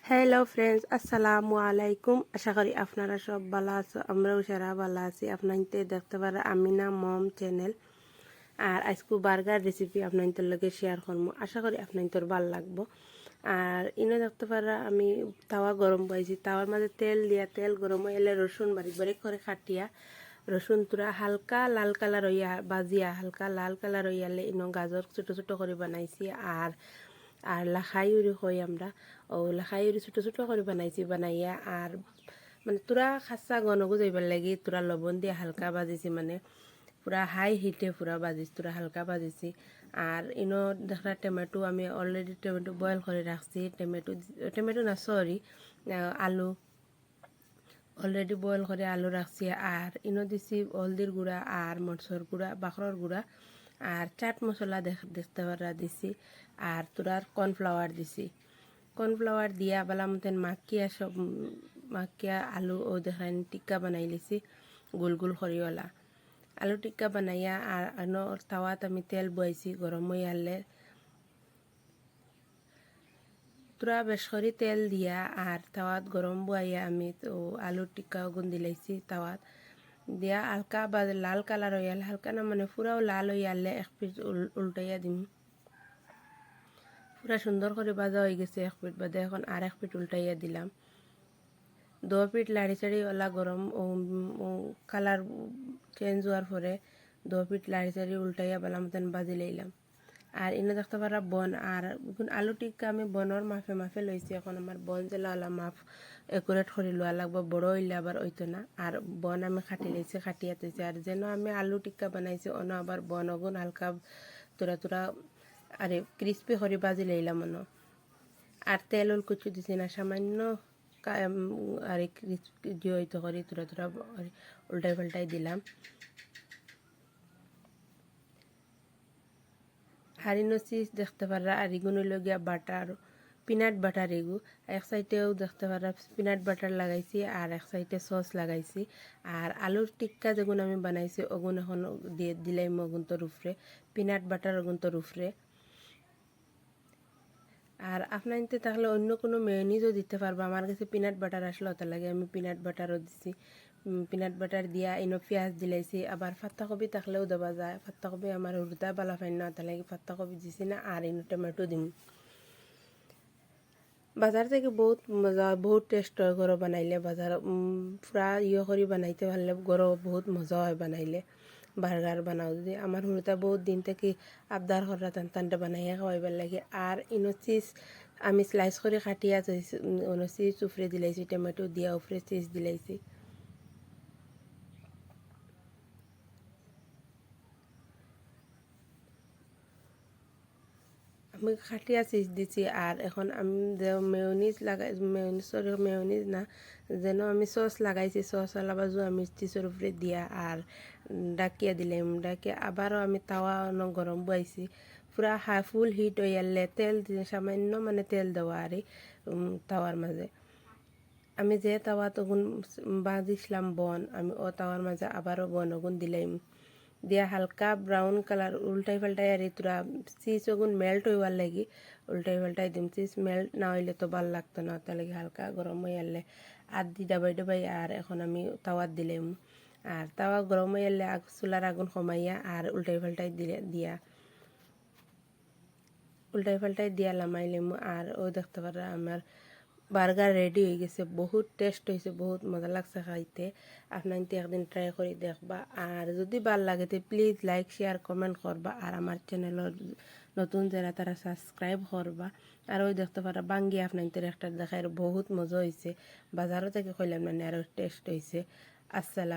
Hello friends, আসসালামু আলাইকুম। আশা করি আপনারা সব ভালো আছো। আমরাও সারা ভালো আছি। আপনাদের দেখতে পারা আমিনা মম চ্যানেল। আর আজকে বার্গার রেসিপি আপনাদের লগে শেয়ার করবো। আশা করি আপনাদের ভালো লাগবো। আর ইনো দেখতে পারা আমি তাওয়া গরম পাইছি। তাওয়ার মাঝে তেল দিয়া, তেল গরম হয়ে এলে রসুন বারিক বারিক করে কাটিয়া, রসুন তুরা হালকা লাল কালার হইয়া বাজিয়া, হালকা লাল কালার হইয়ালে ইনো গাজর ছোটো ছোটো করে বানাইছি। আর আর লাখাইউরি হই আমরা, ও লাখাইউরি ছোটো ছোটো করে বানাইছি। বানাইয়া আর মানে তোরা খাসা গনগো যাইবার লাগি তোরা লবণ দিয়ে হালকা বাজিছি, মানে পুরা হাই হিটে পুরা বাজিছি, তোরা হালকা বাজিছি। আর ইনো দেখা টমেটো আমি অলরেডি টমেটো বয়েল করে রাখছি। টমেটো না সরি, আলু অলরেডি বয়েল করে আলু রাখছি। আর ইনো দিছি হলদির গুঁড়া আর মরচর গুঁড়া, বাখরর গুঁড়া আর চাট মশলা দেখতে পারা দিছি। আর তোরার কর্নফ্লাওয়ার দিছি। কর্নফ্লাওয়ার দিয়া বালা মতন মাখিয়া সব মাখিয়া আলু ও দেখান টিক্কা বানাই লিছি, গোল গোল করিওয়ালা আলু টিক্কা বানাইয়া। আর তাওয়াত আমি তেল বইছি গরম হয়ে আনলে তোরা বেশ করে তেল দিয়া আর তাওয়াত গরম বইয়া আমি তো আলুর টিক্কা গুন দিলাইছি তাওয়াত দিয়া। হালকা বা লাল কালার হইয়াল, হালকা না মানে পুরাও লাল হয়ে আনলে এক পিস উল্টাইয়া দিম। পুরা সুন্দর করে ভাজা হয়ে গেছে এক পিঠ বাদে। এখন আর এক পিঠ উল্টাইয়া দিলাম। 2 পিঠ লাড়ি চাড়ি ওলা গরম কালার চেঞ্জ হওয়ার পরে 2 পিঠ লাড়ি চাড়ি উল্টাইয়া বেলা মতন বাজি লইলাম। আর ইনো দেখতে পারা বন আর আলু টিক্কা আমি বনর মাফে মাফে লইছি। এখন আমার বন জেলা ওলা মাফ একুরেট করে লোয়া লাগবো, বড় হইলে আবার ওইতো না। আর বন আমি খাটি লইছি, খাটিয়া তৈছি। আর যেন আমি আলু টিক্কা বানাইছি অন আবার বন অগুন হালকা তোরা তোরা আরে ক্রিস্পি করে বাজি লইলাম অন। আর তেল উল কুচু দিছি না, সামান্য আর ক্রিস্পি হইতে করি তোরা তোরা উল্টাই পাল্টাই দিলাম। হারিনো চিজ দেখতে পারা। আর এগুলো লগিয়া বাটার, পিনাট বাটার এগু এক সাইডেও দেখতে পারা পিনাট বাটার লাগাইছি আর এক সাইডে সস লাগাইছি। আর আলুর টিক্কা যেগুলো আমি বানাইছি ওগুন এখন দিয়ে দিলাম ওগুন তোর উপরে, পিনাট বাটার ওগুন তোর উপরে। আর আপনার নিতে তাহলে অন্য কোনো মেয়োনিজও দিতে পারবো। আমার কাছে পিনাট বাটার আসলে ওটা লাগে, আমি পিনাট বাটারও দিছি। পিনাট বাটার দিয়া ইনো পেঁয়াজ দিলাইছি। আবার পাত্তাকপি থাকলেও দেওয়া যায়, পাত্তাকপি আমার উর্দা বালা ফাইন না, ওটা লাগে পাত্তাকপি দিছি না। আর ইনো টমেটো দিম। বাজার থেকে বহুত মজা, বহুত টেস্ট হয় ঘরে বানাইলে। বাজার পুরা করে বানাইতে পারলে ঘরে বহুত মজা হয় বানাইলে। বার্গার বানাও যদি আমার হুড়তা বহুত দিন থেকে আবদার করা টান টানটা বানাইয়া খাওয়াইবার লাগে। আর ইনো চিজ আমি স্লাইস করে কাটিয়া চিজ উফরে দিলাইছি, টমেটো দিয়া উফরে চিজ দিলাইছি। আমি খাটিয়া চিজ দিছি। আর এখন আমি যে মেয়নিজ লাগাই, মেয়নিজ না, যেন আমি সস লাগাইছি, সস বাজু আমি চিজের উপরে দিয়া আর ডাকিয়া দিলাম। ডাকিয়া আবারও আমি তাওয়া গরম বইছি। পুরা ফুল হিট হয়ে আনলে তেল সামান্য মানে তেল দেওয়া আর তাওয়ার মাঝে আমি যে তাওয়া তখন বাঁধিছিলাম বন, আমি ও তাওয়ার মাঝে আবারও বন ওগুন দিলাম। দিয়া হালকা ব্রাউন কালার উল্টাই পাল্টাই আর তোরা চিজ ওগুন মেল্ট হইবার লাগি উল্টাই পাল্টাই দিম। চিজ মেল্ট না হইলে তো ভাল লাগতো না, তার লাগে হালকা গরম হয়ে আনলে আর দি ডাবাই ডাবাই। আর এখন আমি তাওয়াত দিলাম। আর তাওয়া গরম হয়ে আনলে চুলার আগুন কমাইয়া আর উল্টাই পাল্টাই উল্টাই পাল্টাই দিয়া লামাইলাম। আর ও দেখতে পারা আমার বার্গার রেডি হয়ে গেছে। বহুত টেস্ট হয়েছে, বহুত মজা লাগছে খাইতে। আপনার একদিন ট্রাই করে দেখবা। আর যদি ভাল লাগে তো প্লিজ লাইক শেয়ার কমেন্ট করবা। আর আমার চ্যানেলের নতুন যারা তারা সাবস্ক্রাইব করবা। আর ওই দেখতে পারা বাঙ্গি আপনাদের একটা দেখায় বহুত মজা হয়েছে। বাজারও থেকে কইলাম মানে আরও টেস্ট হয়েছে। আসসালাম।